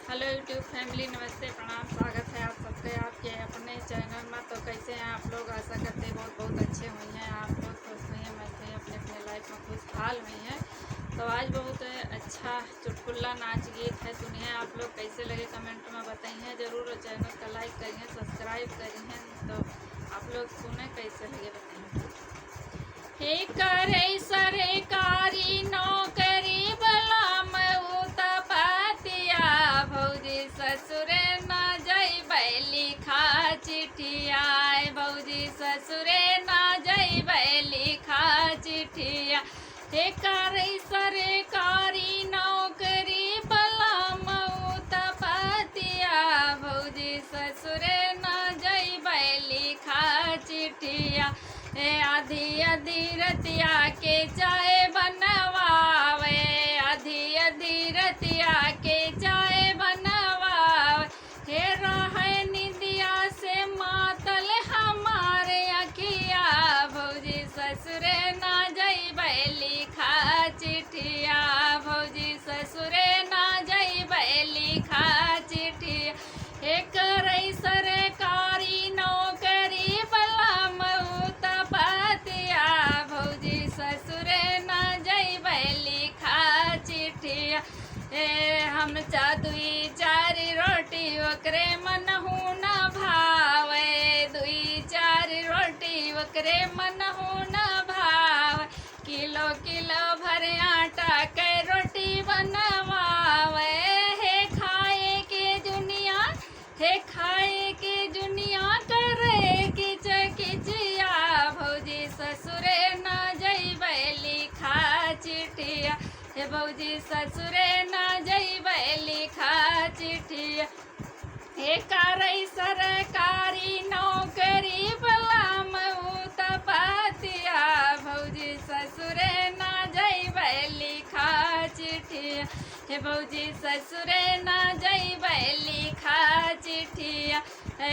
Hello YouTube family, नमस्ते, प्रणाम, स्वागत है आप सबके आपके अपने चैनल में। तो कैसे हैं आप लोग? आशा करते हैं बहुत बहुत अच्छे हुए हैं। आप लोग खुश हुए हैं, मैं थे अपने अपने लाइफ में खुशहाल हुई हैं। तो आज बहुत अच्छा चुटकुला नाच गीत है, सुनिए। आप लोग कैसे लगे कमेंट में बताइए ज़रूर, और चैनल का लाइक करिए, सब्सक्राइब करिए। तो आप लोग सुने कैसे लगे बताइए। हे करे सरकारी नौकरी बला भौजी ससुरे न जइबै लिखा चिठिया, भौजी ससुरे न जइबै लिखा चिठिया। हे करे सरकारी नौकरी बला पतिया, भौजी ससुरे न जइबै लिखा चिठिया। आधी आधी रतिया के चाय बनवावे, आधी आधी रतिया के चाय बनवावे। हे रहे निंदिया से मातल हमारे अखिया, भौजी ससुरे ना जइबै लिखा चिठिया, भौजी ससुरे ना जइबै लिखा चिठिया। हे करे सरकारी नौकरी बला पतिया, भौजी ससुरे न जइबै लिखा चिठिया। हम दुई चार रोटी ओकरे मनहु न भावे, दुई चार रोटी ओकरे मनहु न भावे। किलो किलो भर आटा के रोटी बनवावे। हे खाए के दुनिया, हे खाए के दुनिया करे किच किचिया, भौजी ससुरे न जइबै लिखा चिठिया। हे भौजी ससुरे न जइबै लिखा चिठिया। हे करे सरकारी नौकरी बला पतिया, भौजी ससुरे न जइबै लिखा चिठिया। हे भौजी ससुरे न जइबै लिखा चिठिया।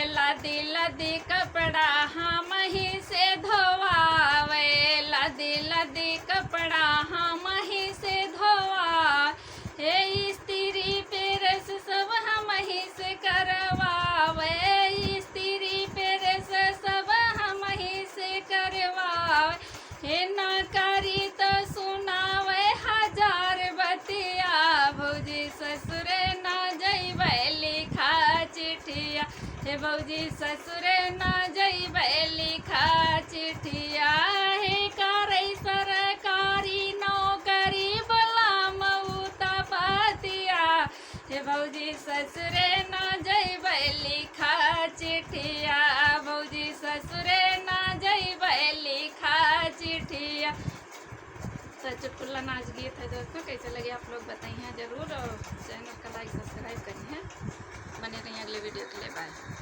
लदी लदी कपड़ा हम ही से धोवावे, लदी लदी कपड़ा हम ही से धोवा। हे स्त्री प्रेस सब हम ही से करवावे, स्त्री प्रेस सब हम ही से करवावे। हे न करी तो सुनावे हजार बतिया, भौजी ससुरे न जइबै लिखा चिठिया। हे भौजी ससुरे न जइबै लिखा चिठिया। हे करे सरकारी नौकरी बला पतिया, हे भौजी ससुरे न जइबै लिखा चिठिया, भौजी ससुरे न जइबै लिखा चिठिया। तो चुटकुला नाच गीत है दोस्तों, कैसे लगे आप लोग बताइए ज़रूर, और चैनल का लाइक सब्सक्राइब करिए। बने रहिए अगले वीडियो के लिए। बाय।